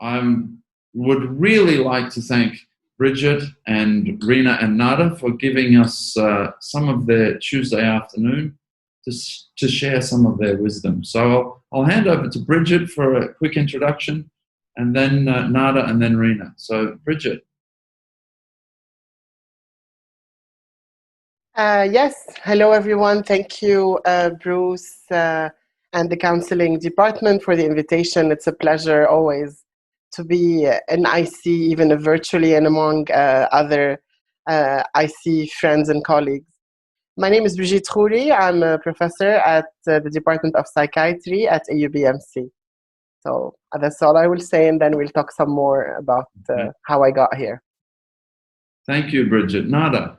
I would really like to thank Bridget and Rena and Nada for giving us some of their Tuesday afternoon to share some of their wisdom. So I'll hand over to Bridget for a quick introduction, and then Nada, and then Rena. So Bridget. Yes, hello everyone. Thank you, Bruce, and the counseling department for the invitation. It's a pleasure always to be in IC, even virtually, and among other IC friends and colleagues. My name is Brigitte Khouri. I'm a professor at the Department of Psychiatry at AUBMC. So that's all I will say, and then we'll talk some more about how I got here. Thank you, Bridget. Nada.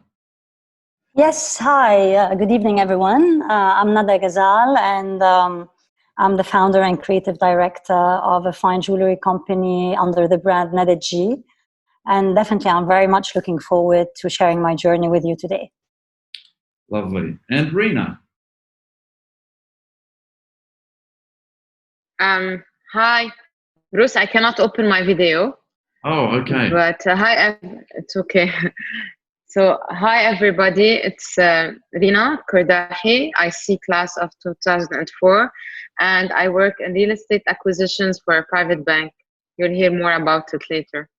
Yes, hi. Good evening, everyone. I'm Nada Ghazal, and I'm the founder and creative director of a fine jewelry company under the brand Nada G. And definitely, I'm very much looking forward to sharing my journey with you today. Lovely. And Rena. Hi, Bruce. I cannot open my video. Oh, okay. But hi, it's okay. So, hi everybody. It's Rena Kordahi, IC class of 2004, and I work in real estate acquisitions for a private bank. You'll hear more about it later.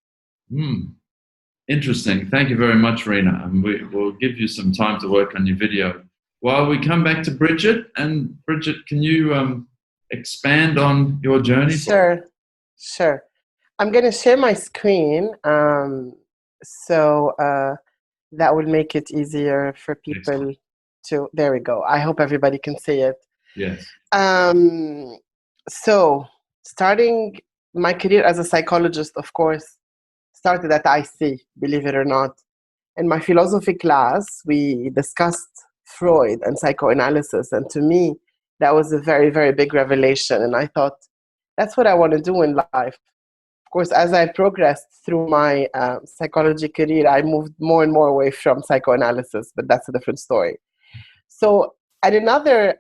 Interesting. Thank you very much, Rena. And we'll give you some time to work on your video. While we come back to Bridget, and Bridget, can you expand on your journey? Sure. I'm going to share my screen, so that will make it easier for people to. There we go. I hope everybody can see it. Yes. So, starting my career as a psychologist, of course, started at IC, believe it or not. In my philosophy class, we discussed Freud and psychoanalysis, and to me, that was a very, very big revelation. And I thought, that's what I want to do in life. Of course, as I progressed through my psychology career, I moved more and more away from psychoanalysis, but that's a different story. So, and another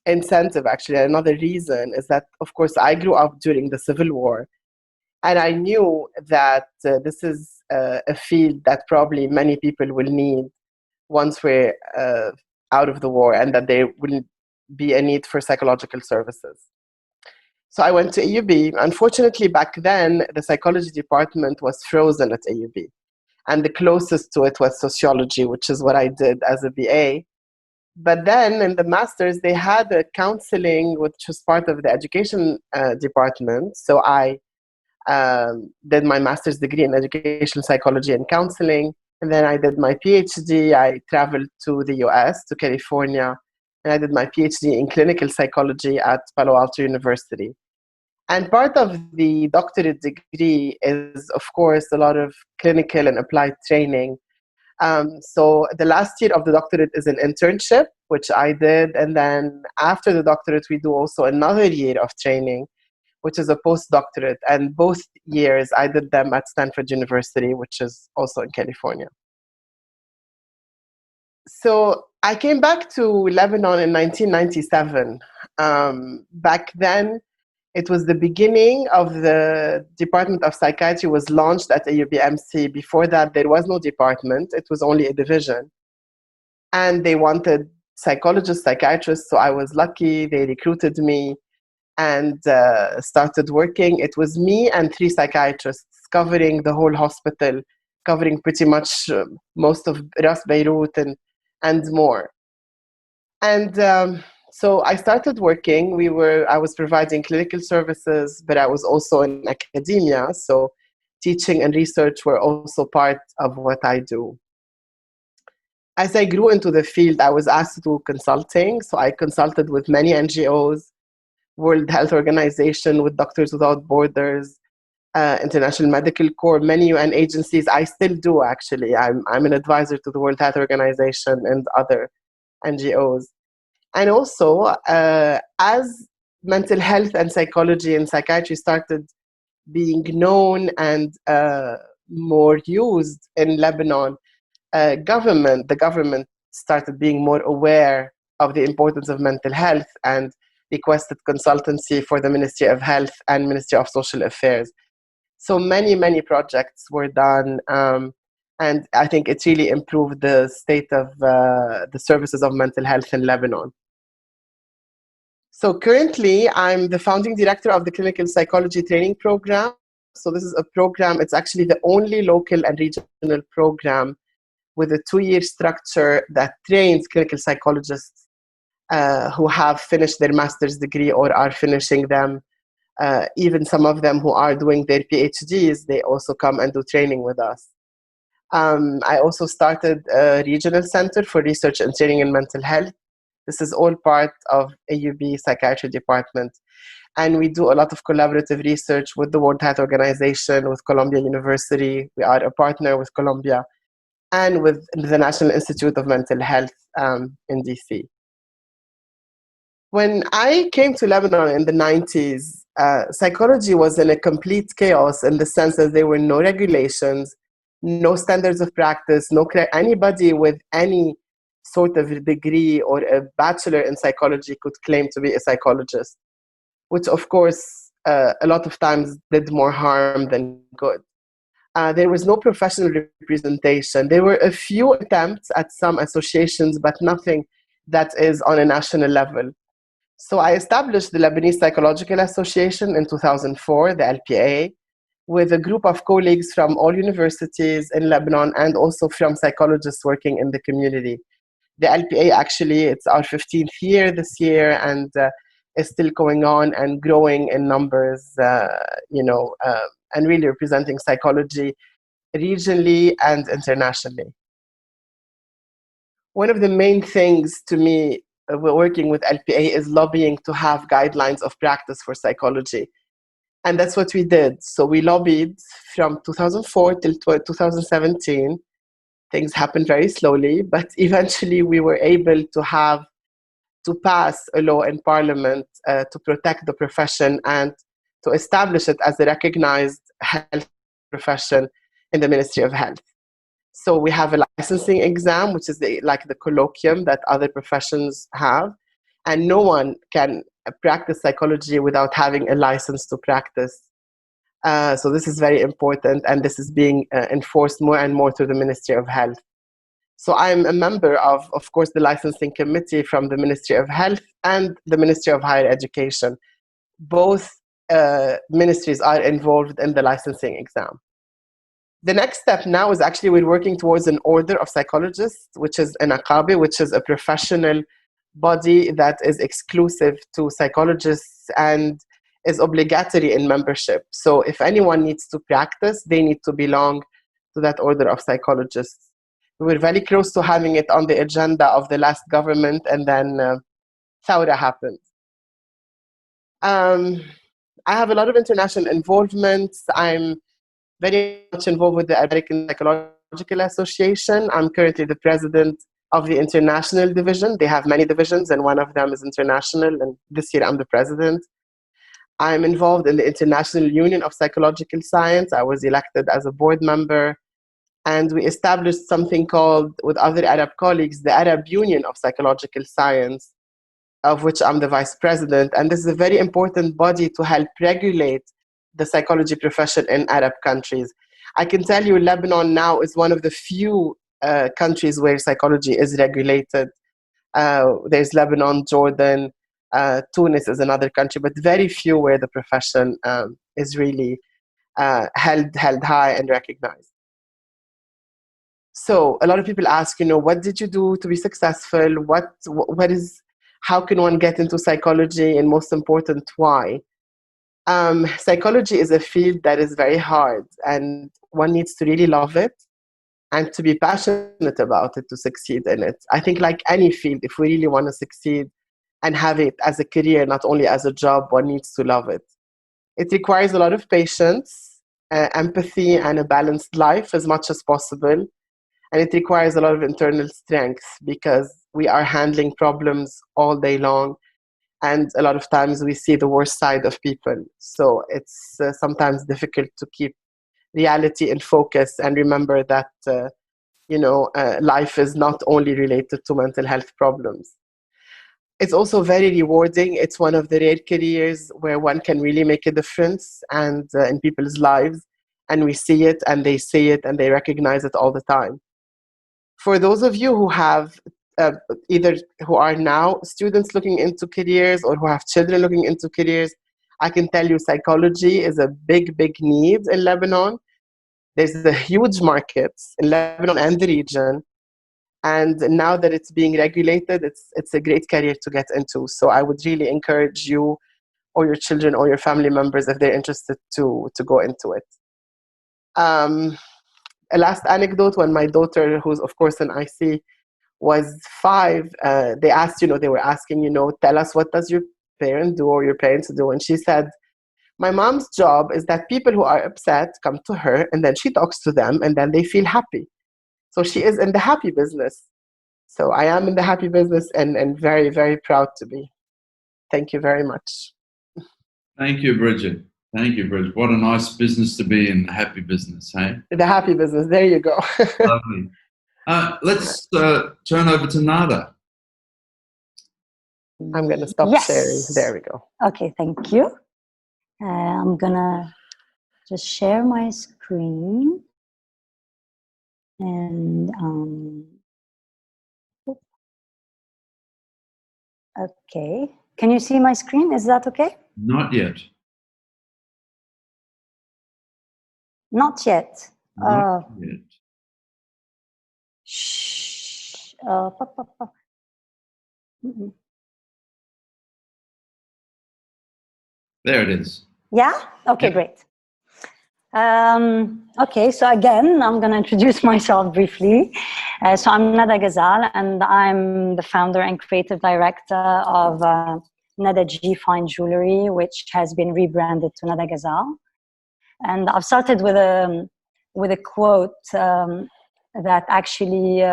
incentive, actually, another reason is that, of course, I grew up during the Civil War, and I knew that this is a field that probably many people will need once we're out of the war, and that there will be a need for psychological services. So I went to AUB. Unfortunately, back then, the psychology department was frozen at AUB. And the closest to it was sociology, which is what I did as a BA. But then in the master's, they had a counseling, which was part of the education department. So I did my master's degree in education psychology and counseling. And then I did my PhD. I traveled to the US, to California, and I did my PhD in clinical psychology at Palo Alto University. And part of the doctorate degree is, of course, a lot of clinical and applied training. So the last year of the doctorate is an internship, which I did. And then after the doctorate, we do also another year of training, which is a postdoctorate. And both years, I did them at Stanford University, which is also in California. So I came back to Lebanon in 1997. Back then, it was the beginning of the Department of Psychiatry was launched at AUBMC. Before that, there was no department. It was only a division. And they wanted psychologists, psychiatrists, so I was lucky. They recruited me and started working. It was me and 3 psychiatrists covering the whole hospital, covering pretty much most of Ras Beirut and more. And so I started working. I was providing clinical services, but I was also in academia. So teaching and research were also part of what I do. As I grew into the field, I was asked to do consulting. So I consulted with many NGOs, World Health Organization, with Doctors Without Borders, International Medical Corps, many UN agencies. I still do, actually. I'm an advisor to the World Health Organization and other NGOs. And also, as mental health and psychology and psychiatry started being known and more used in Lebanon, the government started being more aware of the importance of mental health, and requested consultancy for the Ministry of Health and Ministry of Social Affairs. So many projects were done, and I think it really improved the state of the services of mental health in Lebanon. So currently, I'm the founding director of the Clinical Psychology Training Program. So this is a program, it's actually the only local and regional program with a 2-year structure that trains clinical psychologists who have finished their master's degree or are finishing them. Even some of them who are doing their PhDs, they also come and do training with us. I also started a regional center for research and training in mental health. This is all part of AUB Psychiatry Department. And we do a lot of collaborative research with the World Health Organization, with Columbia University. We are a partner with Columbia and with the National Institute of Mental Health in DC. When I came to Lebanon in the 90s, psychology was in a complete chaos in the sense that there were no regulations, no standards of practice, anybody with any sort of degree or a bachelor in psychology could claim to be a psychologist, which of course a lot of times did more harm than good. There was no professional representation. There were a few attempts at some associations, but nothing that is on a national level. So I established the Lebanese Psychological Association in 2004, the LPA, with a group of colleagues from all universities in Lebanon and also from psychologists working in the community. The LPA, actually, it's our 15th year this year and is still going on and growing in numbers, and really representing psychology regionally and internationally. One of the main things to me working with LPA is lobbying to have guidelines of practice for psychology. And that's what we did. So we lobbied from 2004 till 2017. Things happened very slowly, but eventually we were able to pass a law in Parliament to protect the profession and to establish it as a recognized health profession in the Ministry of Health. So we have a licensing exam, which is like the colloquium that other professions have, and no one can practice psychology without having a license to practice. So this is very important, and this is being enforced more and more through the Ministry of Health. So I'm a member of course, the licensing committee from the Ministry of Health and the Ministry of Higher Education. Both ministries are involved in the licensing exam. The next step now is actually we're working towards an order of psychologists, which is an aqabi, which is a professional body that is exclusive to psychologists and is obligatory in membership. So if anyone needs to practice, they need to belong to that order of psychologists. We were very close to having it on the agenda of the last government, and then Thawra happened. I have a lot of international involvement. I'm very much involved with the American Psychological Association. I'm currently the president of the international division. They have many divisions, and one of them is international, and this year I'm the president. I'm involved in the International Union of Psychological Science. I was elected as a board member, and we established something called, with other Arab colleagues, the Arab Union of Psychological Science, of which I'm the vice president. And this is a very important body to help regulate the psychology profession in Arab countries. I can tell you Lebanon now is one of the few countries where psychology is regulated. There's Lebanon, Jordan, Tunis is another country, but very few where the profession is really held high and recognized. So a lot of people ask, what did you do to be successful? How can one get into psychology? And most important, why? Psychology is a field that is very hard, and one needs to really love it and to be passionate about it to succeed in it. I think like any field, if we really want to succeed and have it as a career, not only as a job, one needs to love it. It requires a lot of patience, empathy, and a balanced life as much as possible. And it requires a lot of internal strength because we are handling problems all day long. And a lot of times we see the worst side of people. So it's sometimes difficult to keep reality in focus and remember that, life is not only related to mental health problems. it's also very rewarding. It's one of the rare careers where one can really make a difference and in people's lives, and we see it and they see it and they recognize it all the time. For those of you who have either who are now students looking into careers or who have children looking into careers, I can tell you psychology is a big, big need in Lebanon. There's a huge market in Lebanon and the region. And now that it's being regulated, it's a great career to get into. So I would really encourage you or your children or your family members, if they're interested, to go into it. A last anecdote, when my daughter, who's of course an IC, was 5, they asked, they were asking, tell us, what does your parent do or your parents do? And she said, my mom's job is that people who are upset come to her and then she talks to them and then they feel happy. So she is in the happy business. So I am in the happy business and very, very proud to be. Thank you very much. Thank you, Bridget. Thank you, Bridget. What a nice business to be in, the happy business, hey? The happy business. There you go. Lovely. Let's turn over to Nada. I'm going to stop sharing. There we go. Okay, thank you. I'm going to just share my screen. And okay, can you see my screen? Is that okay? Not yet. Not yet. Not yet. Shh. There it is. Yeah? Okay, yep. Great. Okay, so again, I'm going to introduce myself briefly. So I'm Nada Ghazal, and I'm the founder and creative director of Nada G Fine Jewelry, which has been rebranded to Nada Ghazal. And I've started with a quote that actually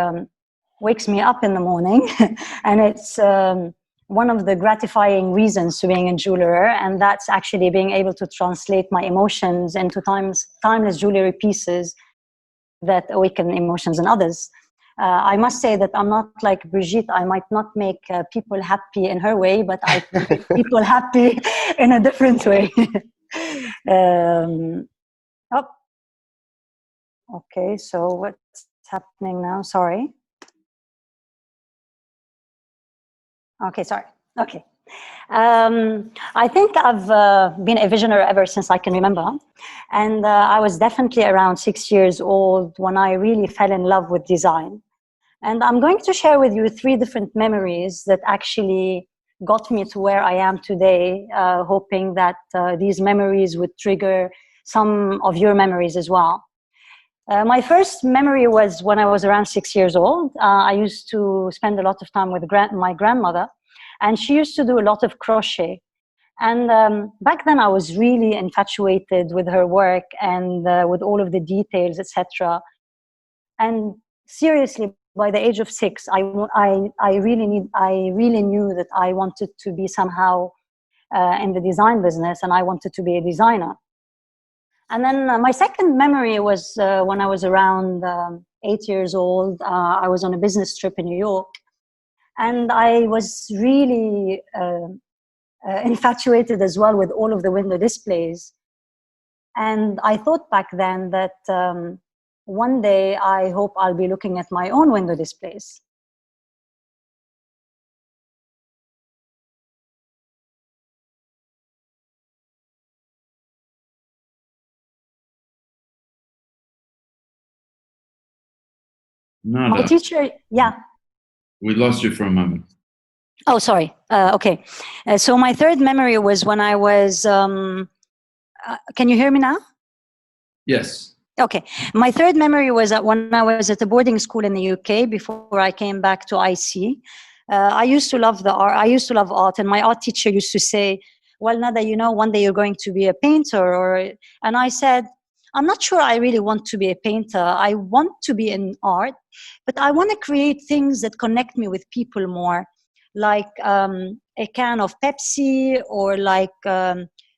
wakes me up in the morning, and it's one of the gratifying reasons to being a jeweler, and that's actually being able to translate my emotions into timeless jewelry pieces that awaken emotions in others. I must say that I'm not like Brigitte. I might not make people happy in her way, but I can make people happy in a different way. Okay, so what's happening now? Sorry. Okay, sorry. Okay. I think I've been a visionary ever since I can remember. And I was definitely around 6 years old when I really fell in love with design. And I'm going to share with you 3 different memories that actually got me to where I am today, hoping that these memories would trigger some of your memories as well. My first memory was when I was around 6 years old. I used to spend a lot of time with my grandmother, and she used to do a lot of crochet. And back then I was really infatuated with her work and with all of the details, etc. And seriously, by the age of 6, I really knew that I wanted to be somehow in the design business, and I wanted to be a designer. And then my second memory was when I was around 8 years old. I was on a business trip in New York, and I was really infatuated as well with all of the window displays. And I thought back then that one day I hope I'll be looking at my own window displays. Nada. My teacher, yeah. We lost you for a moment. Oh, sorry. Okay. So my third memory was when I was, can you hear me now? Yes. Okay. My third memory was that when I was at a boarding school in the UK before I came back to IC. I used to love the art. I used to love art, and my art teacher used to say, well, Nada, one day you're going to be a painter. And I said, I'm not sure I really want to be a painter. I want to be in art, but I want to create things that connect me with people more, like a can of Pepsi or like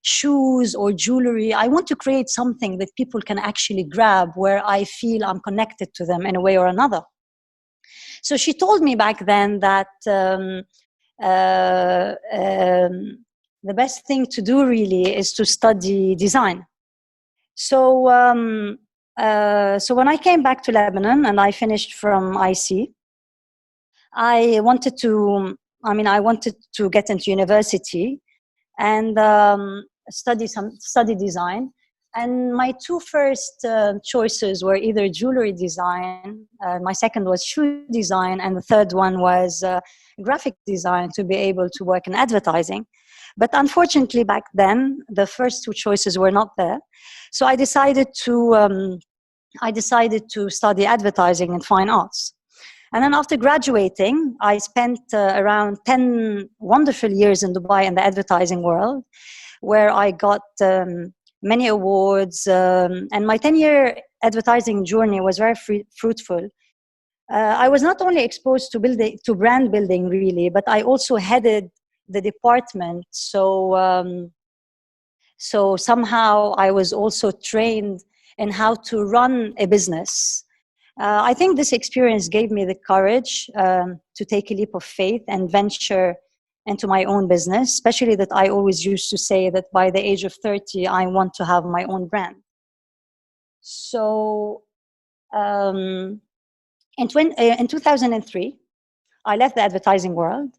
shoes or jewelry. I want to create something that people can actually grab where I feel I'm connected to them in a way or another. So she told me back then that the best thing to do really is to study design. So, so when I came back to Lebanon and I finished from IC, I wanted to get into university and study design. And my two first choices were either jewelry design, my second was shoe design, and the third one was graphic design to be able to work in advertising. But unfortunately, back then, the first two choices were not there. So I decided to study advertising and fine arts. And then after graduating, I spent around 10 wonderful years in Dubai in the advertising world, where I got many awards. And my 10-year advertising journey was very fruitful. I was not only exposed to brand building, really, but I also headed the department. So somehow I was also trained in how to run a business. I think this experience gave me the courage to take a leap of faith and venture into my own business, especially that I always used to say that by the age of 30, I want to have my own brand. So in 2003, I left the advertising world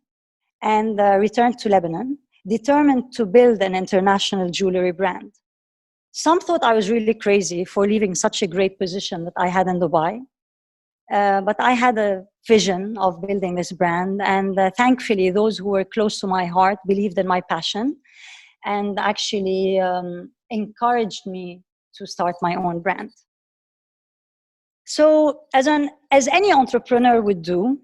and returned to Lebanon, determined to build an international jewelry brand. Some thought I was really crazy for leaving such a great position that I had in Dubai. But I had a vision of building this brand. And thankfully, those who were close to my heart believed in my passion and actually encouraged me to start my own brand. So as any entrepreneur would do,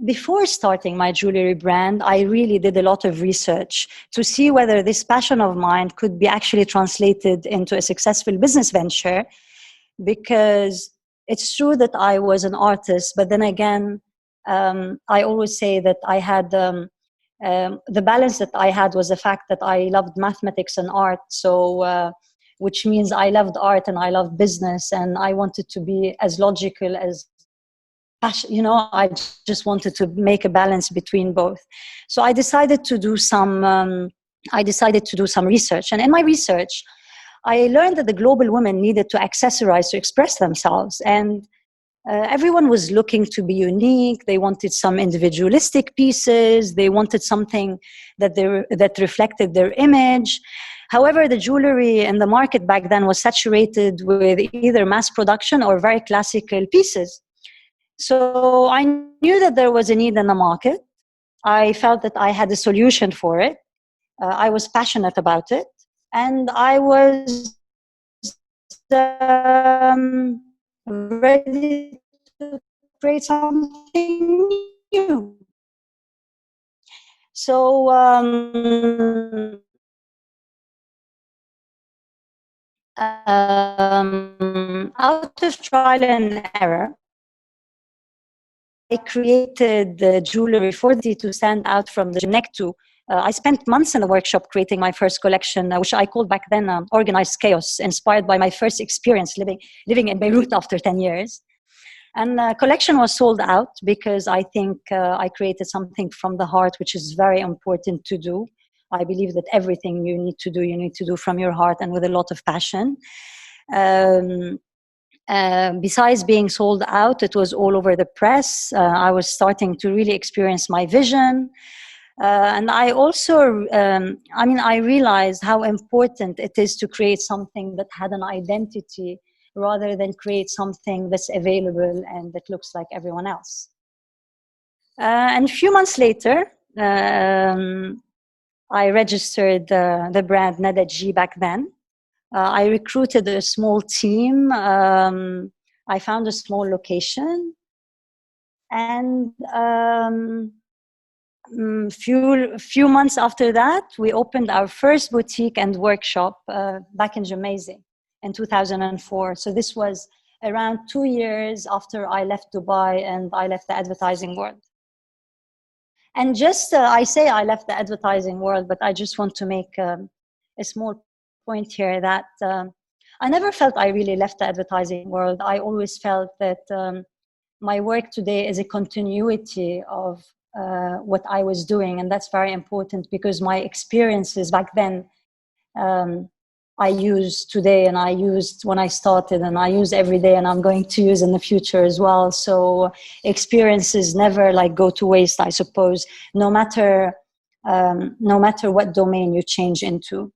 before starting my jewelry brand, I really did a lot of research to see whether this passion of mine could be actually translated into a successful business venture, because it's true that I was an artist, but then again, I always say that I had the balance that I had was the fact that I loved mathematics and art. So, which means I loved art and I loved business, and I wanted to be as logical as, I just wanted to make a balance between both. So I decided to do some research, and in my research, I learned that the global women needed to accessorize to express themselves, and everyone was looking to be unique. They wanted some individualistic pieces. They wanted something that reflected their image. However, the jewelry in the market back then was saturated with either mass production or very classical pieces. So I knew that there was a need in the market. I felt that I had a solution for it. I was passionate about it. And I was ready to create something new. So out of trial and error, I created the jewelry to stand out from the neck to. I spent months in the workshop creating my first collection, which I called back then Organized Chaos, inspired by my first experience living in Beirut after 10 years. And the collection was sold out because I think I created something from the heart, which is very important to do. I believe that everything you need to do from your heart and with a lot of passion. Besides being sold out, it was all over the press. I was starting to really experience my vision. And I also, I realized how important it is to create something that had an identity rather than create something that's available and that looks like everyone else. And a few months later, I registered the brand Nada G back then. I recruited a small team. I found a small location, and few months after that, we opened our first boutique and workshop back in Jamaica in 2004. So this was around 2 years after I left Dubai and I left the advertising world. And just I say I left the advertising world, but I just want to make a small point here that I never felt I really left the advertising world. I always felt that my work today is a continuity of what I was doing. And that's very important because my experiences back then, I use today, and I used when I started, and I use every day, and I'm going to use in the future as well. So experiences never like go to waste, I suppose, no matter what domain you change into.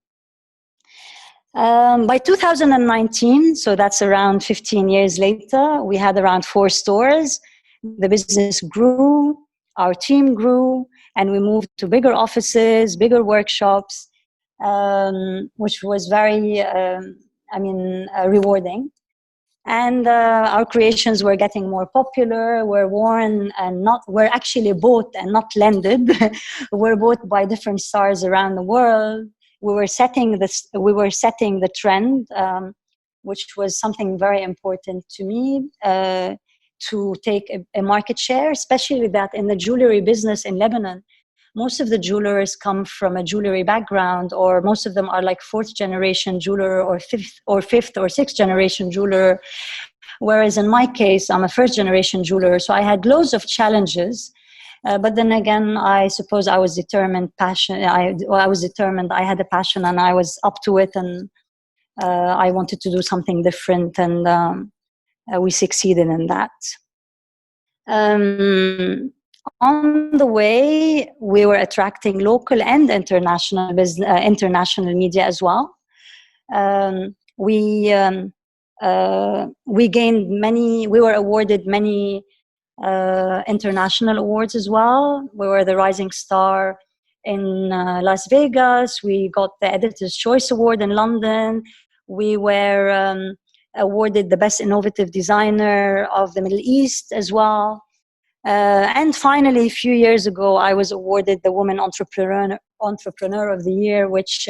By 2019, so that's around 15 years later, we had around 4 stores. The business grew, our team grew, and we moved to bigger offices, bigger workshops, which was very, rewarding. And our creations were getting more popular, were worn and were actually bought and not lended, were bought by different stars around the world. We were setting the trend, which was something very important to me, to take a market share, especially that in the jewelry business in Lebanon, most of the jewelers come from a jewelry background, or most of them are like 4th generation jeweler or 5th or 6th generation jeweler. Whereas in my case, I'm a 1st generation jeweler. So I had loads of challenges. But then again, I suppose I was determined, I was determined, I had a passion, and I was up to it, and I wanted to do something different, and we succeeded in that. On the way, we were attracting local and international media as well. We gained many. We were awarded many international awards as well. We were the rising star in Las Vegas. We got the Editor's Choice Award in London. We were awarded the Best Innovative Designer of the Middle East as well. And finally, a few years ago, I was awarded the Woman Entrepreneur of the Year, which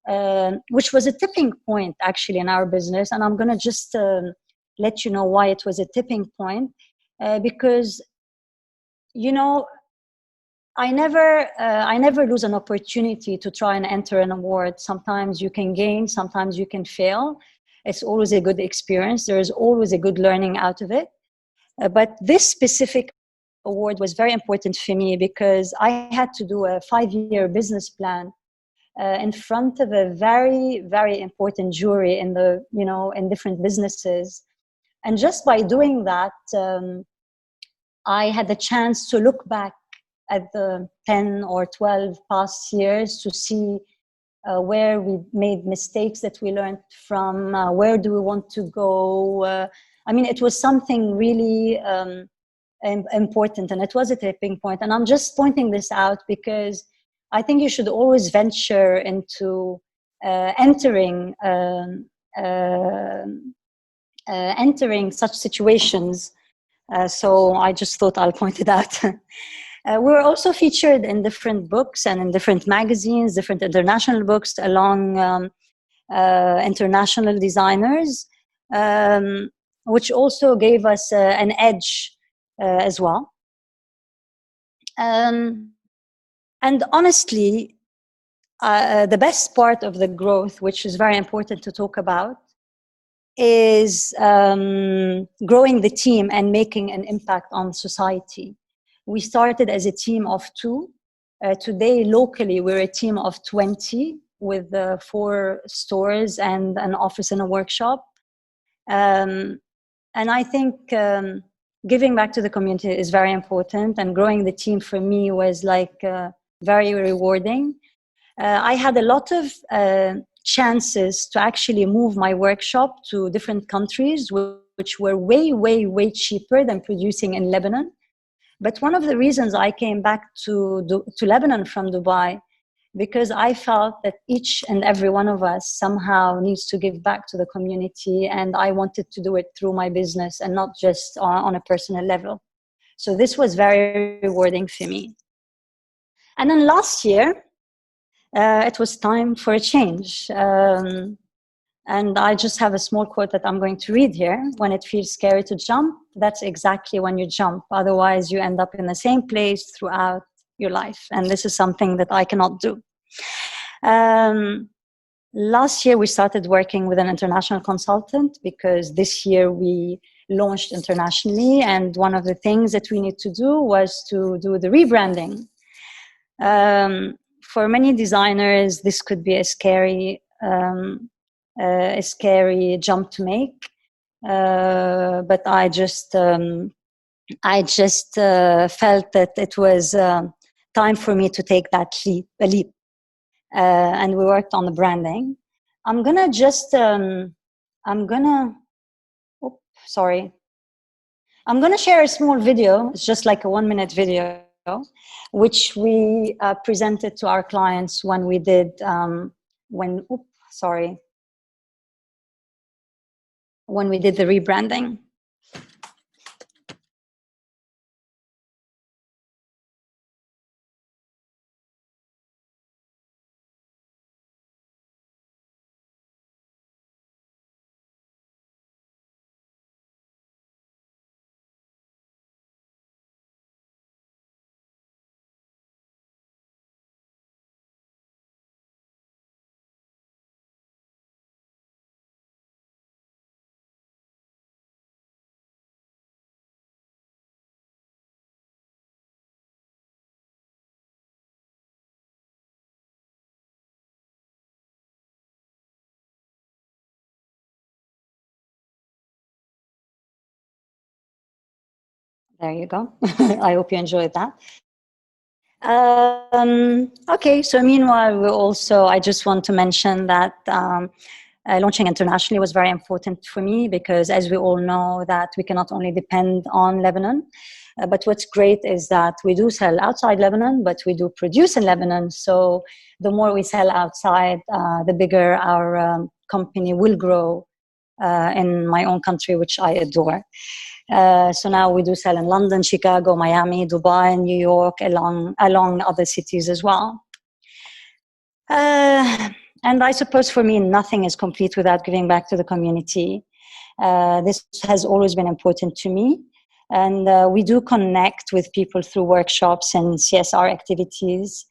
was a tipping point actually in our business. And I'm going to just let you know why it was a tipping point, because, you know, I never lose an opportunity to try and enter an award. Sometimes you can gain, sometimes you can fail. It's always a good experience. There is always a good learning out of it. But this specific award was very important for me because I had to do a 5-year business plan in front of a very, very important jury in different businesses. And just by doing that, I had the chance to look back at the 10 or 12 past years to see where we made mistakes that we learned from, where do we want to go. It was something really important, and it was a tipping point. And I'm just pointing this out because I think you should always venture into entering such situations. So I just thought I'll point it out. We were also featured in different books and in different magazines, different international books, along international designers, which also gave us an edge as well. And honestly, the best part of the growth, which is very important to talk about, is growing the team and making an impact on society. We started as a team of 2. Today, locally, we're a team of 20 with 4 stores and an office and a workshop. And I think giving back to the community is very important, and growing the team for me was very rewarding. I had a lot of chances to actually move my workshop to different countries, which were way, way, way cheaper than producing in Lebanon. But one of the reasons I came back to Lebanon from Dubai, because I felt that each and every one of us somehow needs to give back to the community, and I wanted to do it through my business and not just on a personal level. So this was very rewarding for me. And then last year, it was time for a change. And I just have a small quote that I'm going to read here. When it feels scary to jump, that's exactly when you jump. Otherwise, you end up in the same place throughout your life. And this is something that I cannot do. Last year, we started working with an international consultant because this year we launched internationally. And one of the things that we need to do was to do the rebranding. For many designers, this could be a scary jump to make. But I just felt that it was time for me to take that leap. And we worked on the branding. I'm gonna share a small video. It's just like a 1-minute video, which we presented to our clients when we did, when we did the rebranding. There you go. I hope you enjoyed that. Okay, so meanwhile, I just want to mention that launching internationally was very important for me, because as we all know that we cannot only depend on Lebanon, but what's great is that we do sell outside Lebanon, but we do produce in Lebanon. So the more we sell outside, the bigger our company will grow in my own country, which I adore. So now we do sell in London, Chicago, Miami, Dubai, New York, along other cities as well. And I suppose for me, nothing is complete without giving back to the community. This has always been important to me. And we do connect with people through workshops and CSR activities.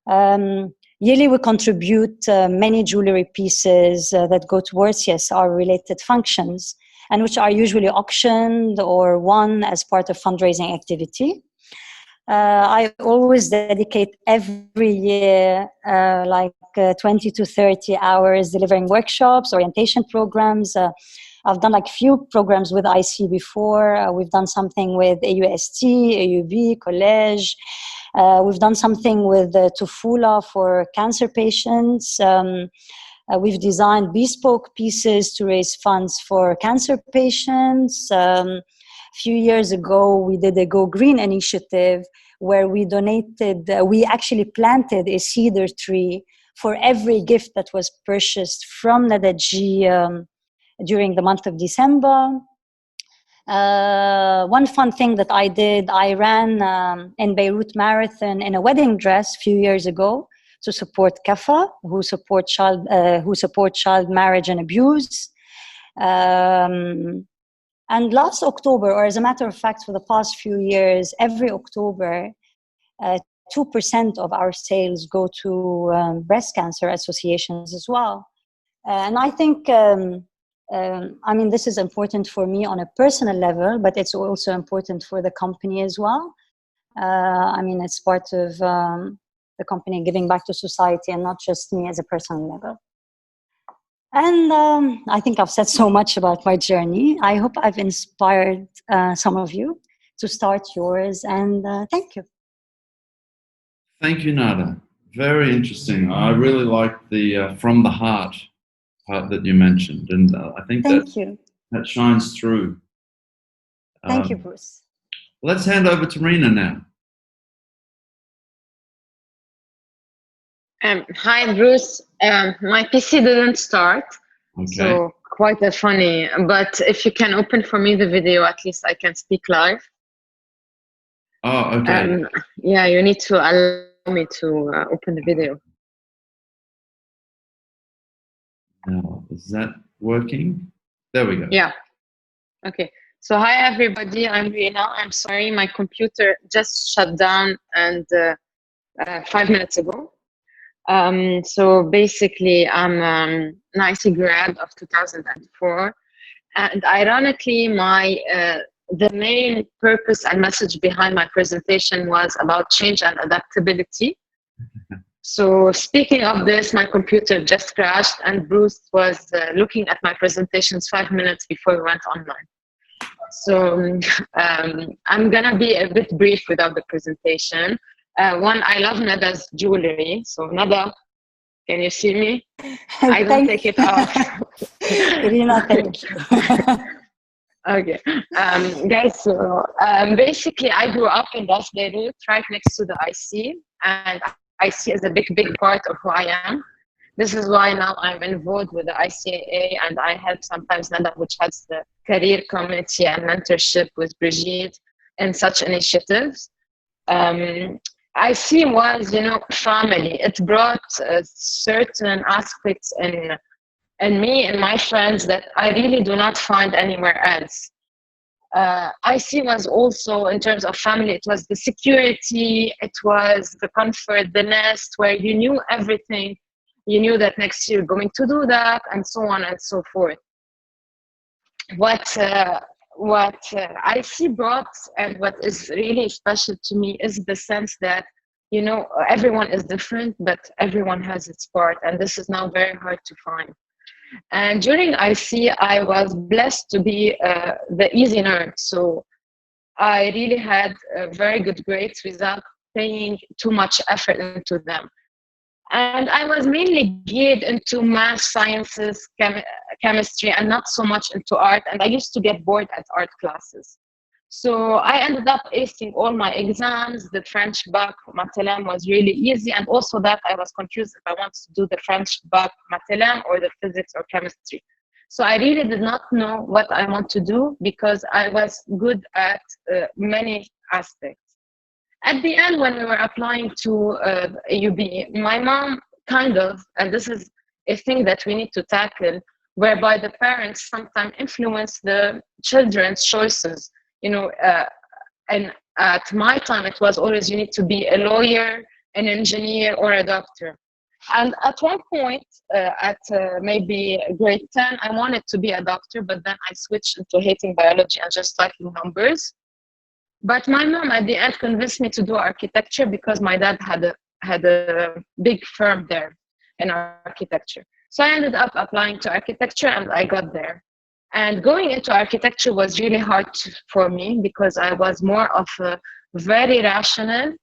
Yearly, we contribute many jewelry pieces that go towards CSR-related functions, and which are usually auctioned or won as part of fundraising activity. I always dedicate every year 20 to 30 hours delivering workshops, orientation programs. I've done few programs with IC before. We've done something with AUST, AUB, College. We've done something with Tufula for cancer patients. We've designed bespoke pieces to raise funds for cancer patients. A few years ago, we did a Go Green initiative where we actually planted a cedar tree for every gift that was purchased from Nadaji during the month of December. One fun thing that I did, I ran in Beirut Marathon in a wedding dress a few years ago to support CAFA, who support child marriage and abuse. And last October, or as a matter of fact, for the past few years, every October, 2% of our sales go to breast cancer associations as well. And I think, this is important for me on a personal level, but it's also important for the company as well. It's part of the company giving back to society and not just me as a personal level. And I think I've said so much about my journey. I hope I've inspired some of you to start yours, and thank you. Thank you, Nada. Very interesting. I really like the from the heart part that you mentioned, and I think that shines through. Thank you, Bruce. Let's hand over to Rina now. Hi, Bruce. My PC didn't start, so quite funny. But if you can open for me the video, at least I can speak live. Oh, okay. Yeah, you need to allow me to open the video. Now, is that working? There we go. Yeah. Okay. So hi, everybody. I'm Rina. I'm sorry, my computer just shut down and 5 minutes ago. So basically, I'm an IC grad of 2004, And ironically, the main purpose and message behind my presentation was about change and adaptability. So speaking of this, my computer just crashed, and Bruce was looking at my presentations 5 minutes before we went online. So I'm gonna be a bit brief without the presentation. One, I love Nada's jewelry. So Nada, can you see me? I don't take it off. Irina, thank you. Okay, guys, so basically I grew up in Ras Beirut, right next to the IC, and IC is a big part of who I am. This is why now I'm involved with the ICAA, and I help sometimes Nada, which has the career committee and mentorship with Brigitte and such initiatives. IC was, family. It brought certain aspects in me and my friends that I really do not find anywhere else. IC was also, in terms of family, it was the security, it was the comfort, the nest, where you knew everything. You knew that next year you're going to do that, and so on and so forth. What IC brought, and what is really special to me, is the sense that, everyone is different, but everyone has its part, and this is now very hard to find. And during IC, I was blessed to be the easy nerd. So I really had very good grades without paying too much effort into them. And I was mainly geared into math, sciences, chemistry, and not so much into art. And I used to get bored at art classes. So I ended up acing all my exams. The French bac Matelem was really easy. And also that I was confused if I wanted to do the French bac Matelem or the physics or chemistry. So I really did not know what I want to do because I was good at many aspects. At the end, when we were applying to AUB, my mom and this is a thing that we need to tackle, whereby the parents sometimes influence the children's choices. And at my time, it was always you need to be a lawyer, an engineer, or a doctor. And at one point, at maybe grade 10, I wanted to be a doctor, but then I switched into hating biology and just liking numbers. But my mom at the end convinced me to do architecture because my dad had a big firm there in architecture. So I ended up applying to architecture and I got there. And going into architecture was really hard for me because I was more of a very rational,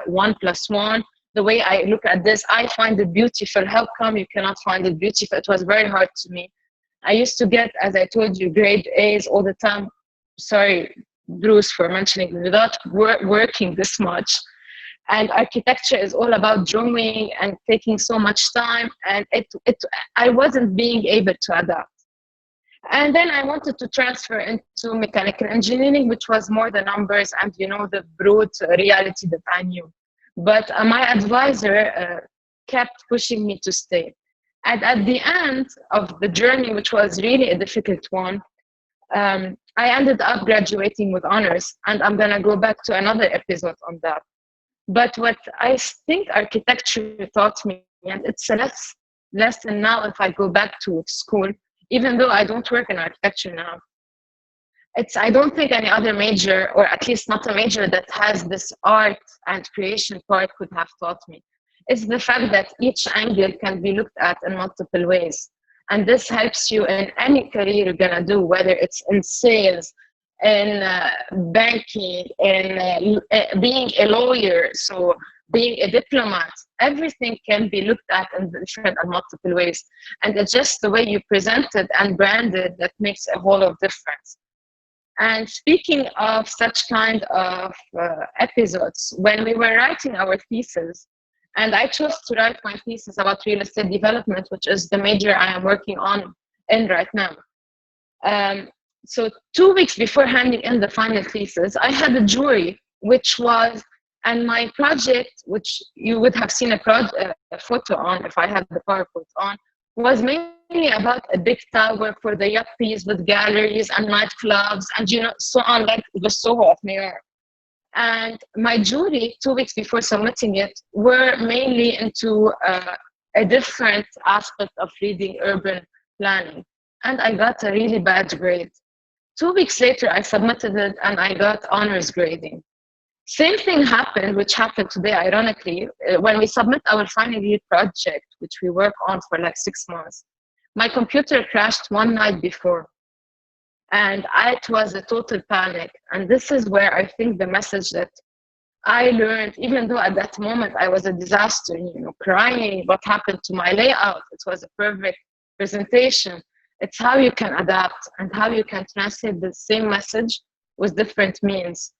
1 + 1. The way I look at this, I find it beautiful. How come you cannot find it beautiful? It was very hard to me. I used to get, as I told you, grade A's all the time. Sorry, Bruce, for mentioning without working this much. And architecture is all about drawing and taking so much time. And I wasn't being able to adapt. And then I wanted to transfer into mechanical engineering, which was more the numbers and, the broad reality that I knew. But my advisor kept pushing me to stay. And at the end of the journey, which was really a difficult one, I ended up graduating with honors. And I'm going to go back to another episode on that. But what I think architecture taught me, and it's a lesson now if I go back to school, even though I don't work in architecture now, I don't think any other major, or at least not a major that has this art and creation part could have taught me. It's the fact that each angle can be looked at in multiple ways. And this helps you in any career you're gonna do, whether it's in sales, in banking, in being a lawyer, so being a diplomat. Everything can be looked at in different and multiple ways. And it's just the way you present it and brand it that makes a whole of difference. And speaking of such kind of episodes, when we were writing our thesis, and I chose to write my thesis about real estate development, which is the major I am working on right now. So 2 weeks before handing in the final thesis, I had a jury, and my project, which you would have seen a photo on if I had the PowerPoint on, was mainly about a big tower for the yuppies with galleries and nightclubs and so on, like the Soho of New York. And my jury, 2 weeks before submitting it, were mainly into a different aspect of reading urban planning. and I got a really bad grade. 2 weeks later, I submitted it and I got honors grading. Same thing happened, which happened today, ironically, when we submit our final year project, which we work on for like 6 months. My computer crashed one night before, and it was a total panic. And this is where I think the message that I learned, even though at that moment I was a disaster, crying, what happened to my layout? It was a perfect presentation. It's how you can adapt and how you can translate the same message with different means.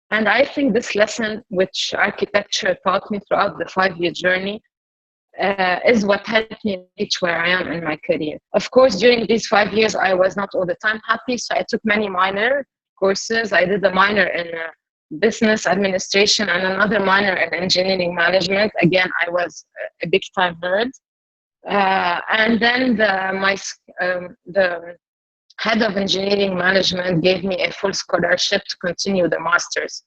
And I think this lesson, which architecture taught me throughout the 5-year journey, is what helped me reach where I am in my career. Of course, during these 5 years, I was not all the time happy, so I took many minor courses. I did a minor in business administration and another minor in engineering management. Again, I was a big time nerd. And then the head of engineering management gave me a full scholarship to continue the master's.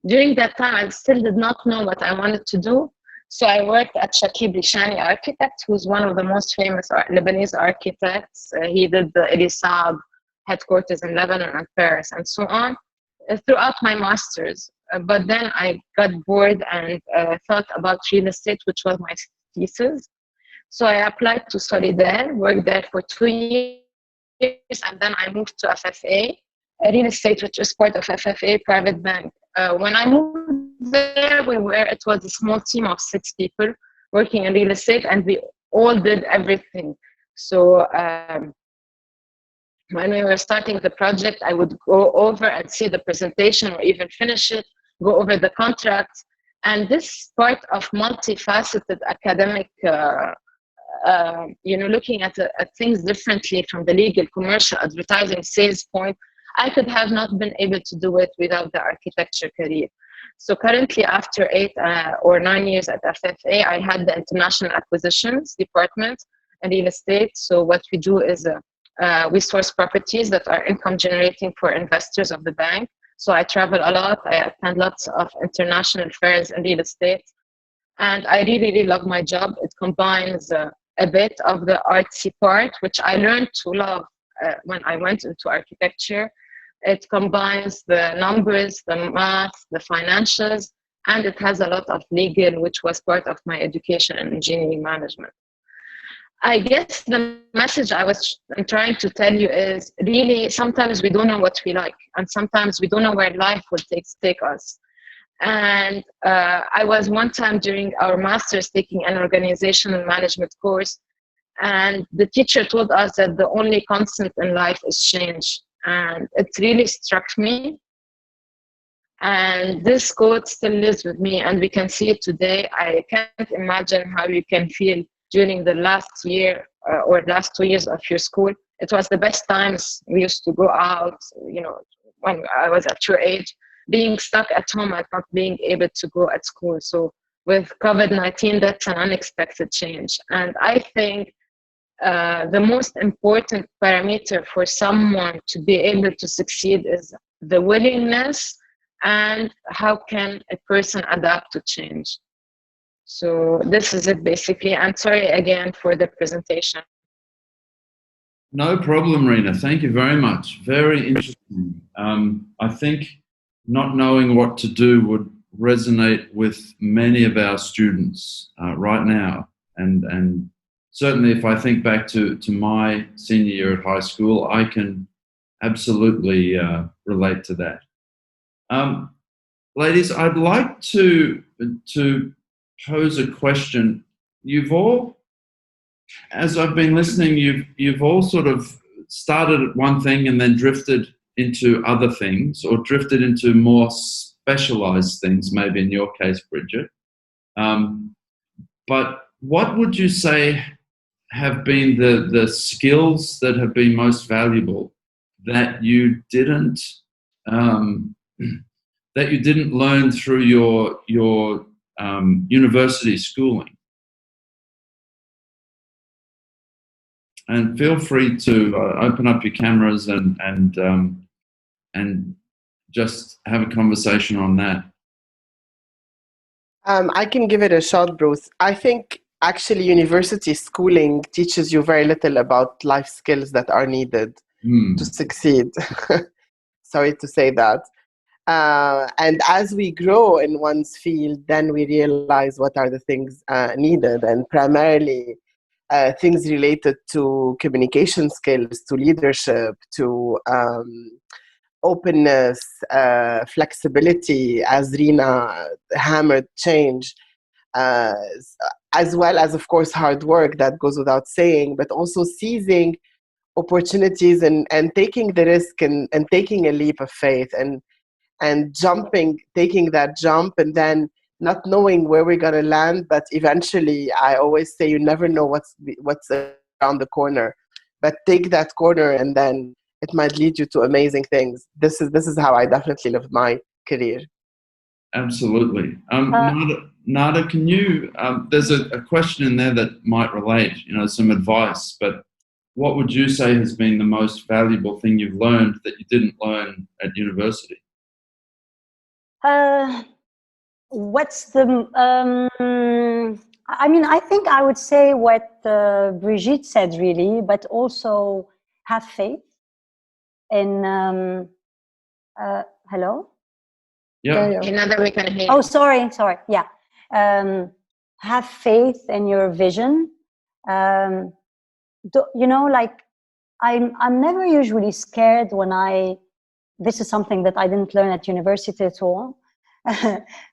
During that time, I still did not know what I wanted to do. So I worked at Shakib Rishani Architect, who's one of the most famous Lebanese architects. He did the Elisab headquarters in Lebanon and Paris and so on throughout my master's. But then I got bored and thought about real estate, which was my thesis. So I applied to study there, worked there for 2 years, and then I moved to FFA, real estate, which is part of FFA private bank. When I moved there, it was a small team of 6 people working in real estate, and we all did everything. So when we were starting the project, I would go over and see the presentation or even finish it, go over the contracts. And this part of multifaceted academic, looking at things differently from the legal, commercial, advertising, sales point, I could have not been able to do it without the architecture career. So currently, after 8 or 9 years at FFA, I had the international acquisitions department and real estate. So what we do is we source properties that are income generating for investors of the bank. So I travel a lot. I attend lots of international fairs in real estate. And I really, really love my job. It combines a bit of the artsy part, which I learned to love when I went into architecture. It combines the numbers, the math, the financials, and it has a lot of legal, which was part of my education in engineering management. I guess the message I'm trying to tell you is really sometimes we don't know what we like, and sometimes we don't know where life will take us. And I was one time during our master's taking an organizational management course, and the teacher told us that the only constant in life is change. And it really struck me. And this quote still lives with me, and we can see it today. I can't imagine how you can feel during the last year or last 2 years of your school. It was the best times. We used to go out, when I was at your age, being stuck at home and not being able to go at school. So with COVID-19, that's an unexpected change. And I think the most important parameter for someone to be able to succeed is the willingness and how can a person adapt to change. So this is it basically. And sorry again for the presentation. No problem, Rina. Thank you very much. Very interesting. I think not knowing what to do would resonate with many of our students right now. And certainly if I think back to my senior year at high school, I can absolutely relate to that. Ladies, I'd like to pose a question. You've all, as I've been listening, you've all sort of started at one thing and then drifted into other things, or drifted into more specialized things, maybe in your case, Bridget. But what would you say have been the skills that have been most valuable that you didn't learn through your university schooling? And feel free to open up your cameras and just have a conversation on that. I can give it a shot, Bruce. I think actually university schooling teaches you very little about life skills that are needed to succeed. Sorry to say that. And as we grow in one's field, then we realize what are the things needed, and primarily things related to communication skills, to leadership, to openness, flexibility, as Rina hammered, change, as well as, of course, hard work, that goes without saying, but also seizing opportunities and taking the risk and taking a leap of faith and taking that jump, and then not knowing where we're going to land. But eventually, I always say, you never know what's around the corner, but take that corner, and then it might lead you to amazing things. This is how I definitely lived my career. Absolutely. Nada, can you, there's a question in there that might relate, some advice, but what would you say has been the most valuable thing you've learned that you didn't learn at university? What's the I think I would say what Brigitte said, really, but also have faith in hello? Yeah. Another we can hear. Oh, sorry. Yeah. Have faith in your vision. I'm never usually scared when this is something that I didn't learn at university at all.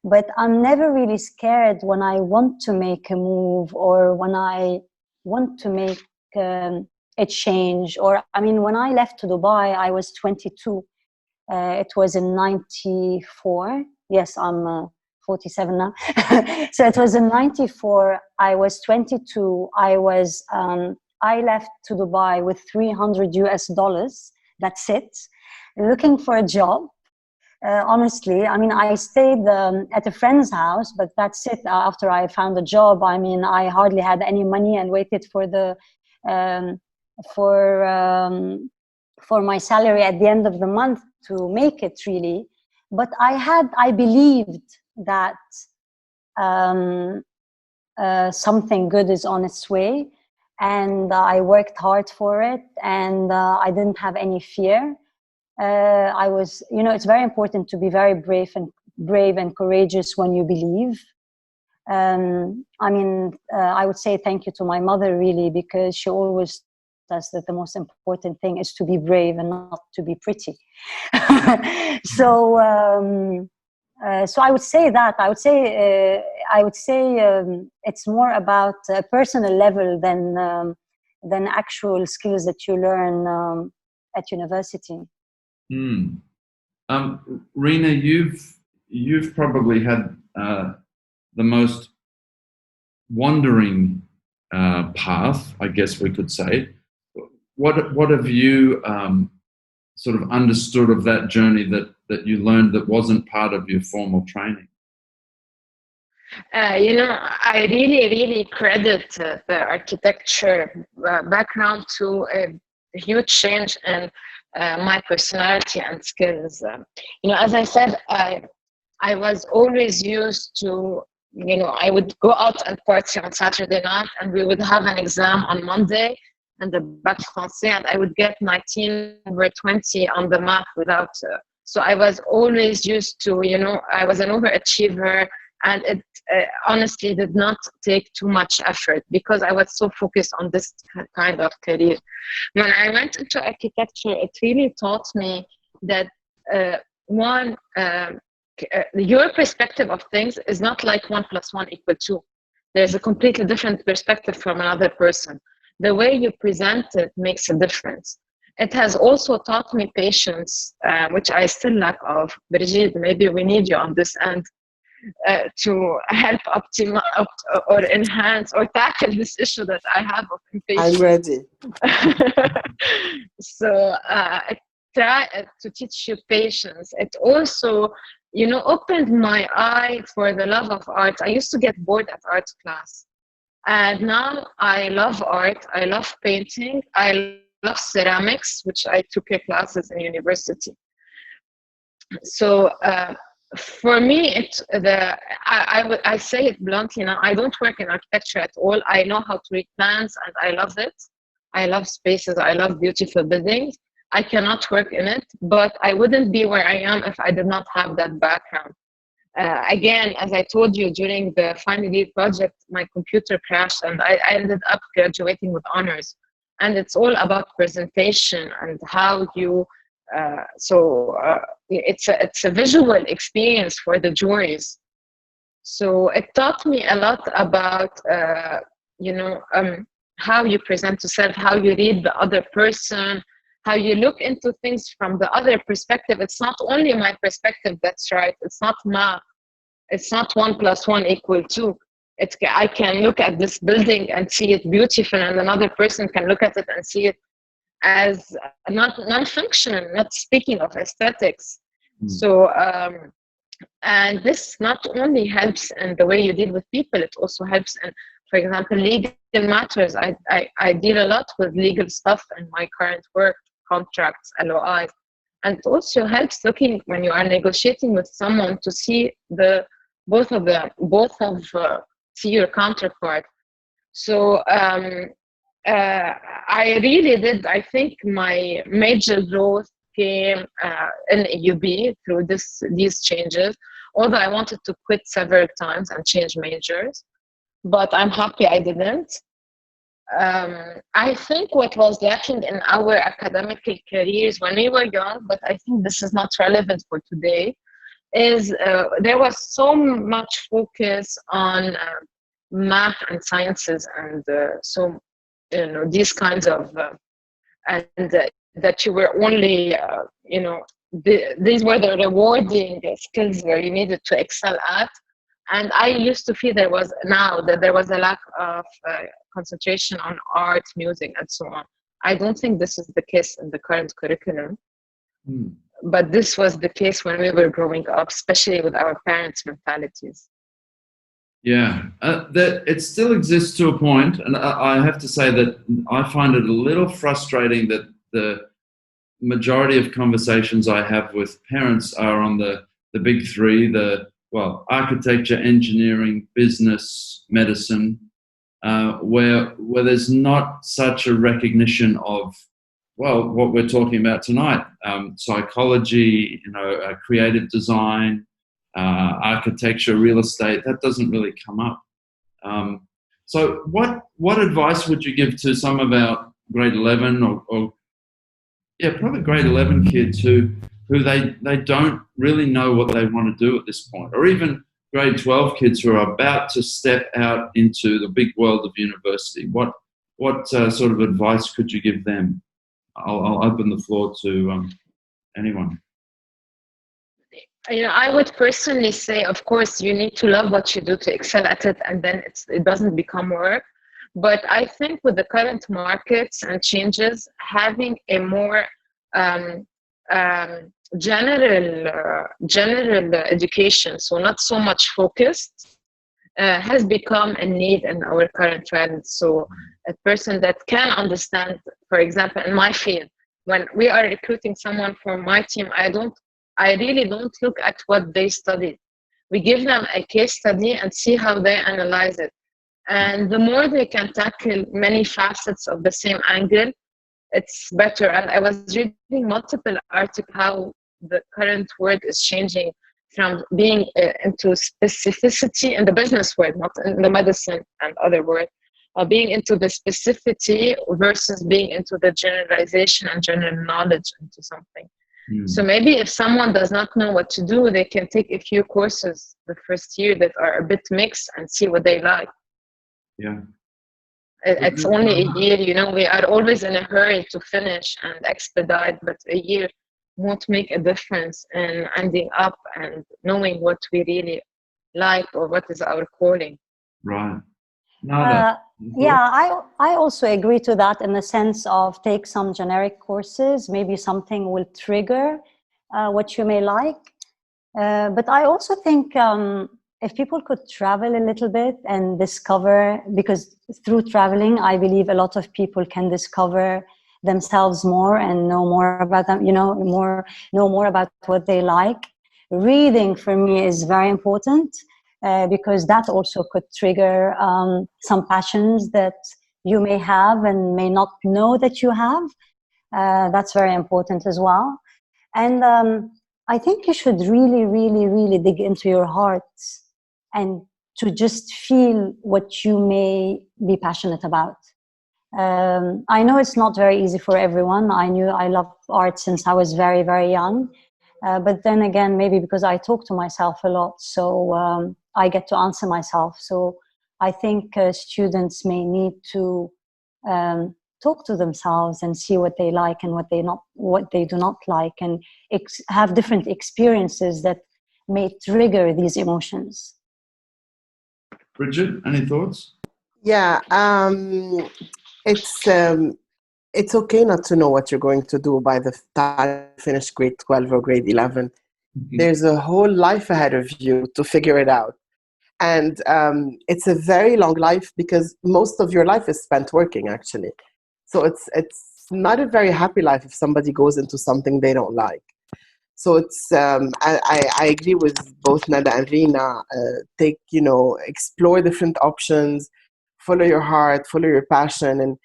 But I'm never really scared when I want to make a move, or when I want to make a change. Or, when I left to Dubai, I was 22. It was in 94. Yes, I'm 47 now. So it was in 94. I was 22. I left to Dubai with $300 US. That's it. Looking for a job. Honestly, I stayed at a friend's house, but that's it. After I found a job, I hardly had any money, and waited for for my salary at the end of the month to make it, really. But I believed that something good is on its way, and I worked hard for it, and I didn't have any fear. I was, it's very important to be very brave and courageous when you believe. I would say thank you to my mother, really, because she always says that the most important thing is to be brave and not to be pretty. So I would say that. I would say it's more about a personal level than actual skills that you learn at university. Rina, you've probably had the most wandering path, I guess we could say. What have you sort of understood of that journey that you learned that wasn't part of your formal training? I really credit the architecture background to a huge change in my personality and skills. As I said, I was always used to, I would go out and party on Saturday night, and we would have an exam on Monday and the bac français, and I would get 19 over 20 on the math without. So I was always used to, I was an overachiever, and it honestly did not take too much effort because I was so focused on this kind of career. When I went into architecture, it really taught me that your perspective of things is not like 1 + 1 = 2. There's a completely different perspective from another person. The way you present it makes a difference. It has also taught me patience, which I still lack of. Brigitte, maybe we need you on this end to help optimize or enhance or tackle this issue that I have of impatience. I'm ready. So I try to teach you patience. It also, opened my eye for the love of art. I used to get bored at art class. And now I love art. I love painting. I love ceramics, which I took classes in university. So For me, I say it bluntly now. I don't work in architecture at all. I know how to read plans, and I love it. I love spaces. I love beautiful buildings. I cannot work in it, but I wouldn't be where I am if I did not have that background. Again, as I told you, during the final year project, my computer crashed, and I ended up graduating with honors. And it's all about presentation and how you. It's a visual experience for the juries. So it taught me a lot about how you present yourself, how you read the other person, how you look into things from the other perspective. It's not only my perspective that's right. It's not 1 + 1 = 2. I can look at this building and see it beautiful, and another person can look at it and see it as not non-functional, not speaking of aesthetics. So and this not only helps in the way you deal with people, it also helps in, for example, legal matters. I deal a lot with legal stuff in my current work, contracts, LOIs, and it also helps looking when you are negotiating with someone to see see your counterpart. So I really did. I think my major growth came in AUB through these changes. Although I wanted to quit several times and change majors, but I'm happy I didn't. I think what was lacking in our academic careers when we were young, but I think this is not relevant for today, is there was so much focus on math and sciences, and these kinds of that you were only these were the rewarding skills where you needed to excel at. And I used to feel there was a lack of concentration on art, music, and so on. I don't think this is the case in the current curriculum, but this was the case when we were growing up, especially with our parents' mentalities. Yeah, that it still exists to a point, and I have to say that I find it a little frustrating that the majority of conversations I have with parents are on the big three, architecture, engineering, business, medicine, where there's not such a recognition of, what we're talking about tonight, psychology, creative design, architecture, real estate. That doesn't really come up. So what advice would you give to some of our grade 11 or probably grade 11 kids who they don't really know what they want to do at this point, or even grade 12 kids who are about to step out into the big world of university? What sort of advice could you give them? I'll open the floor to anyone. I would personally say, of course, you need to love what you do to excel at it, and then it doesn't become work. But I think with the current markets and changes, having a more general education, so not so much focused, has become a need in our current trend. So a person that can understand, for example, in my field, when we are recruiting someone for my team, I really don't look at what they studied. We give them a case study and see how they analyze it. And the more they can tackle many facets of the same angle, it's better. And I was reading multiple articles how the current world is changing from being into specificity in the business world, not in the medicine and other world, being into the specificity versus being into the generalization and general knowledge into something. So maybe if someone does not know what to do, they can take a few courses the first year that are a bit mixed and see what they like. Yeah. It's only a year, we are always in a hurry to finish and expedite, but a year won't make a difference in ending up and knowing what we really like or what is our calling. Right. I also agree to that, in the sense of take some generic courses, maybe something will trigger what you may like. But I also think if people could travel a little bit and discover, because through traveling, I believe a lot of people can discover themselves more and know more about them, know more about what they like. Reading for me is very important because that also could trigger some passions that you may have and may not know that you have. That's very important as well. And I think you should really, really, really dig into your heart and to just feel what you may be passionate about. I know it's not very easy for everyone. I love art since I was very, very young. But then again, maybe because I talk to myself a lot, so I get to answer myself. So I think students may need to talk to themselves and see what they like and what they do not like, and have different experiences that may trigger these emotions. Bridget, any thoughts? Yeah, it's okay not to know what you're going to do by the time you finish grade 12 or grade 11. Mm-hmm. There's a whole life ahead of you to figure it out. And it's a very long life because most of your life is spent working, actually. So it's not a very happy life if somebody goes into something they don't like. So it's I agree with both Nada and Rina. Explore different options, follow your heart, follow your passion, and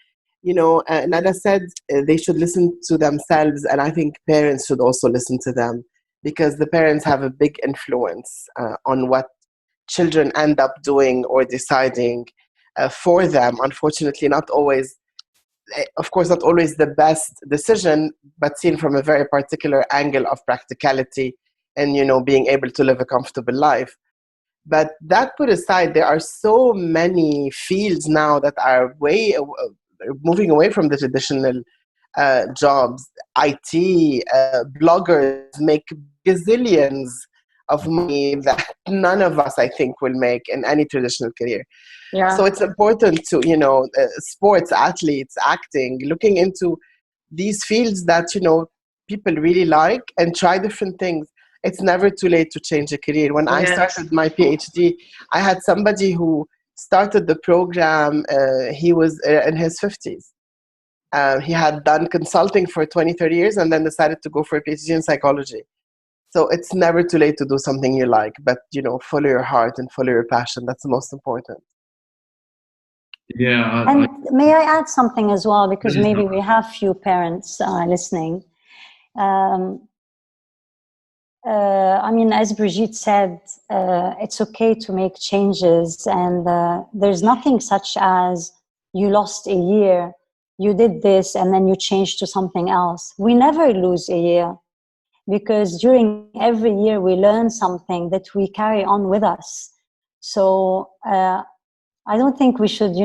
Nada said they should listen to themselves, and I think parents should also listen to them because the parents have a big influence on what children end up doing or deciding for them. Unfortunately, not always the best decision, but seen from a very particular angle of practicality and, being able to live a comfortable life. But that put aside, there are so many fields now that are moving away from the traditional jobs. IT, bloggers make gazillions of money that none of us, I think, will make in any traditional career. Yeah. So it's important to, sports, athletes, acting, looking into these fields that, people really like and try different things. It's never too late to change a career. When I started my PhD, I had somebody who started the program, he was in his 50s. He had done consulting for 20, 30 years and then decided to go for a PhD in psychology. So it's never too late to do something you like, but, follow your heart and follow your passion. That's the most important. Yeah. And may I add something as well, because maybe we have few parents listening. As Brigitte said, it's okay to make changes, and there's nothing such as you lost a year, you did this, and then you changed to something else. We never lose a year, because during every year we learn something that we carry on with us. So I don't think we should,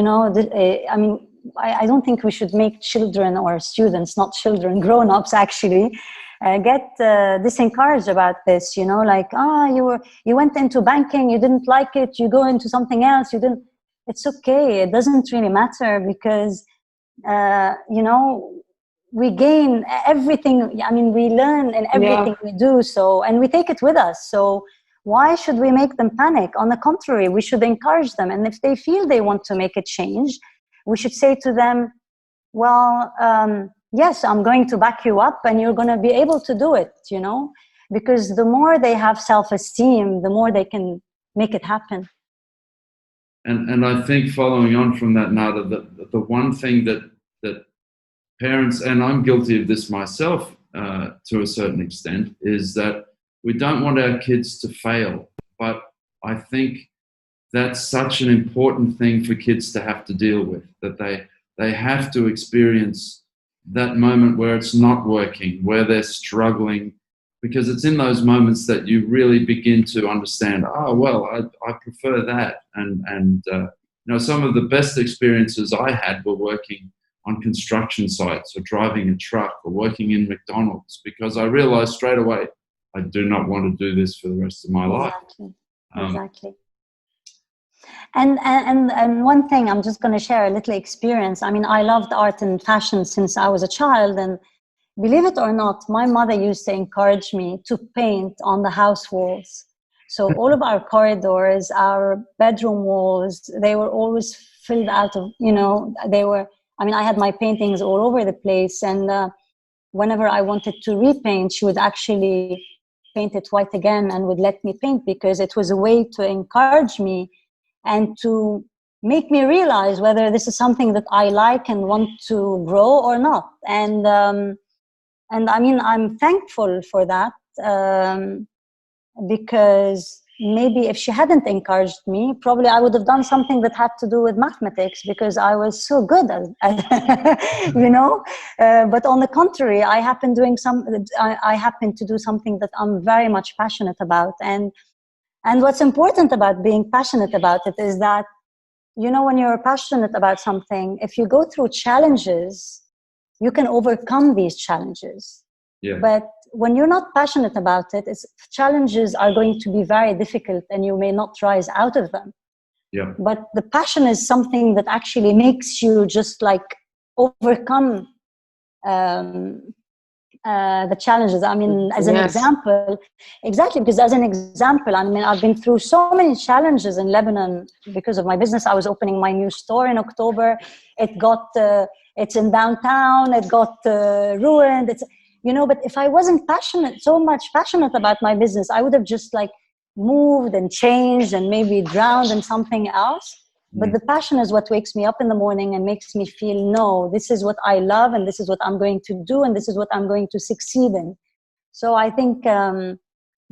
I don't think we should make children or students, not children, grown-ups actually, get disencouraged about this, like, you went into banking, you didn't like it, you go into something else, you didn't. It's okay, it doesn't really matter, because, we gain everything. We learn in everything we do, so, and we take it with us. So why should we make them panic? On the contrary, we should encourage them. And if they feel they want to make a change, we should say to them, well, yes, I'm going to back you up and you're going to be able to do it, because the more they have self-esteem, the more they can make it happen. And I think following on from that, Nada, the one thing that parents, and I'm guilty of this myself to a certain extent, is that we don't want our kids to fail. But I think that's such an important thing for kids to have to deal with, that they have to experience that moment where it's not working, where they're struggling, because it's in those moments that you really begin to understand, I prefer that. And some of the best experiences I had were working on construction sites or driving a truck or working in McDonald's, because I realized straight away, I do not want to do this for the rest of my life. Exactly. And one thing, I'm just going to share a little experience. I loved art and fashion since I was a child, and believe it or not, my mother used to encourage me to paint on the house walls. So all of our corridors, our bedroom walls, they were always filled out of, I had my paintings all over the place, and whenever I wanted to repaint, she would actually paint it white again and would let me paint, because it was a way to encourage me and to make me realize whether this is something that I like and want to grow or not. And I mean, I'm thankful for that, because maybe if she hadn't encouraged me, probably I would have done something that had to do with mathematics, because I was so good at you know. But on the contrary, I happen to do something that I'm very much passionate about. And what's important about being passionate about it is that, you know, when you're passionate about something, if you go through challenges, you can overcome these challenges. Yeah. But when you're not passionate about it, challenges are going to be very difficult and you may not rise out of them. Yeah. But the passion is something that actually makes you just like overcome the challenges. I mean, as an example, exactly, because as an example, I mean, I've been through so many challenges in Lebanon because of my business. I was opening my new store in October. It's in downtown. It got ruined. You know, but if I wasn't so much passionate about my business, I would have just like moved and changed and maybe drowned in something else. But the passion is what wakes me up in the morning and makes me feel, no, this is what I love and this is what I'm going to do and this is what I'm going to succeed in. So I think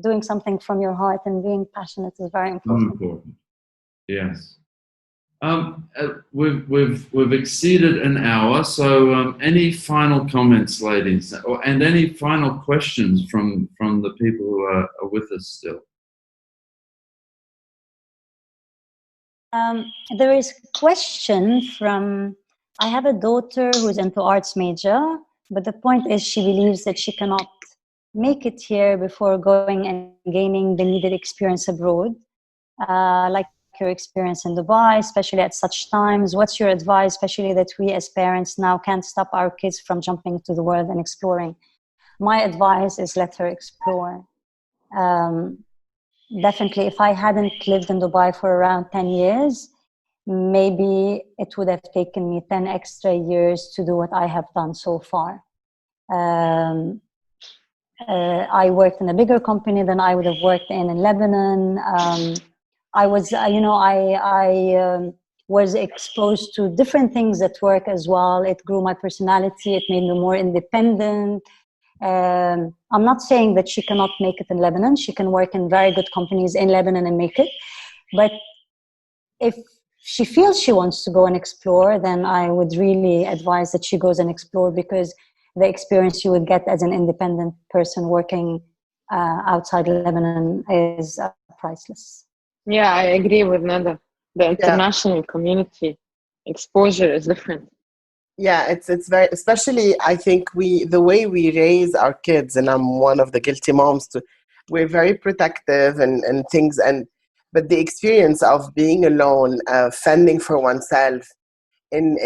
doing something from your heart and being passionate is very important. Important. Yes. We've exceeded an hour, so any final comments, ladies, and any final questions from the people who are with us still? There is a question from, I have a daughter who's into arts major, but the point is she believes that she cannot make it here before going and gaining the needed experience abroad. Like your experience in Dubai, especially at such times. What's your advice, especially that we as parents now can't stop our kids from jumping into the world and exploring? My advice is let her explore. Definitely, if I hadn't lived in Dubai for around 10 years, maybe it would have taken me 10 extra years to do what I have done so far. I worked in a bigger company than I would have worked in Lebanon. I was, I was exposed to different things at work as well. It grew my personality. It made me more independent. I'm not saying that she cannot make it in Lebanon. She can work in very good companies in Lebanon and make it. But if she feels she wants to go and explore, then I would really advise that she goes and explore, because the experience you would get as an independent person working outside Lebanon is priceless. Yeah, I agree with Nada. The international community exposure is different. Yeah, it's very, especially I think the way we raise our kids, and I'm one of the guilty moms too, we're very protective and things, but the experience of being alone, fending for oneself in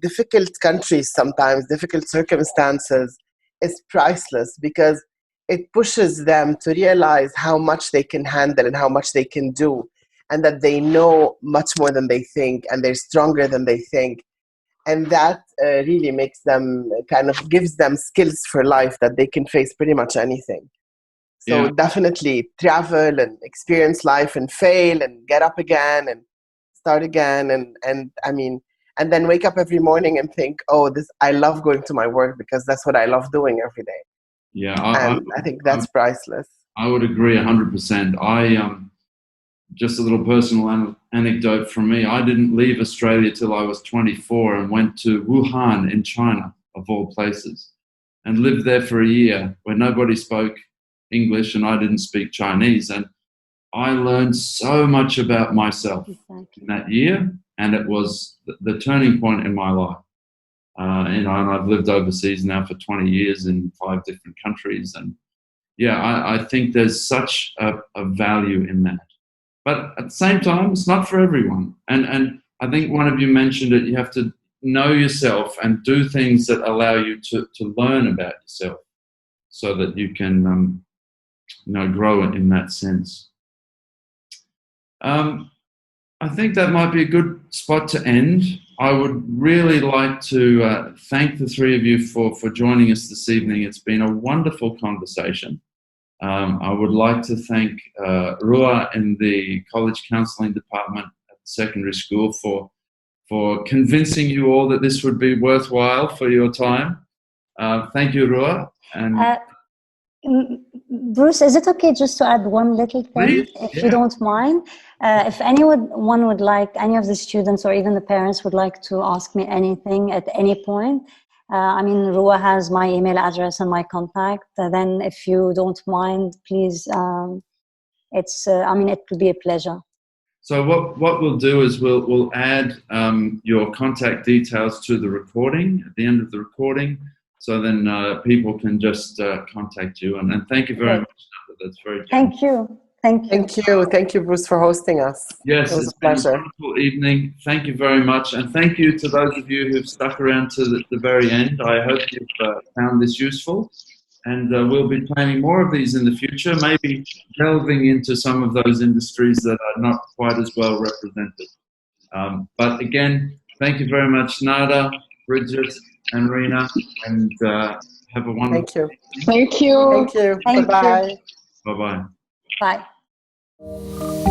difficult countries, sometimes difficult circumstances, is priceless, because it pushes them to realize how much they can handle and how much they can do, and that they know much more than they think and they're stronger than they think. And that really makes them, kind of gives them skills for life that they can face pretty much anything. So definitely travel and experience life and fail and get up again and start again. And I mean, and then wake up every morning and think, oh, I love going to my work because that's what I love doing every day. Yeah, I think that's priceless. I would agree 100%. Just a little personal anecdote from me. I didn't leave Australia till I was 24 and went to Wuhan in China, of all places, and lived there for a year where nobody spoke English and I didn't speak Chinese. And I learned so much about myself in that year, and it was the turning point in my life. And I've lived overseas now for 20 years in 5 different countries. And I think there's such a value in that. But at the same time, it's not for everyone. And I think one of you mentioned it, you have to know yourself and do things that allow you to learn about yourself so that you can grow in that sense. I think that might be a good spot to end. I would really like to thank the 3 of you for joining us this evening. It's been a wonderful conversation. I would like to thank Rua in the college counseling department at the secondary school for convincing you all that this would be worthwhile for your time. Thank you, Rua. And Bruce, is it okay just to add one little thing, please, if you don't mind? If one would like, any of the students or even the parents would like to ask me anything at any point, I mean, Rua has my email address and my contact. Then if you don't mind, please, it would be a pleasure. So what we'll do is we'll add your contact details to the recording at the end of the recording, so then people can just contact you. And thank you very much. That's very generous. Thank you, Bruce, for hosting us. Yes, it was it's a pleasure. been a wonderful evening. Thank you very much, and thank you to those of you who've stuck around to the very end. I hope you've found this useful. And we'll be planning more of these in the future, maybe delving into some of those industries that are not quite as well represented. But again, thank you very much, Nada, Bridget, and Rena, and have a wonderful Thank you. Bye-bye. Bye-bye. Bye.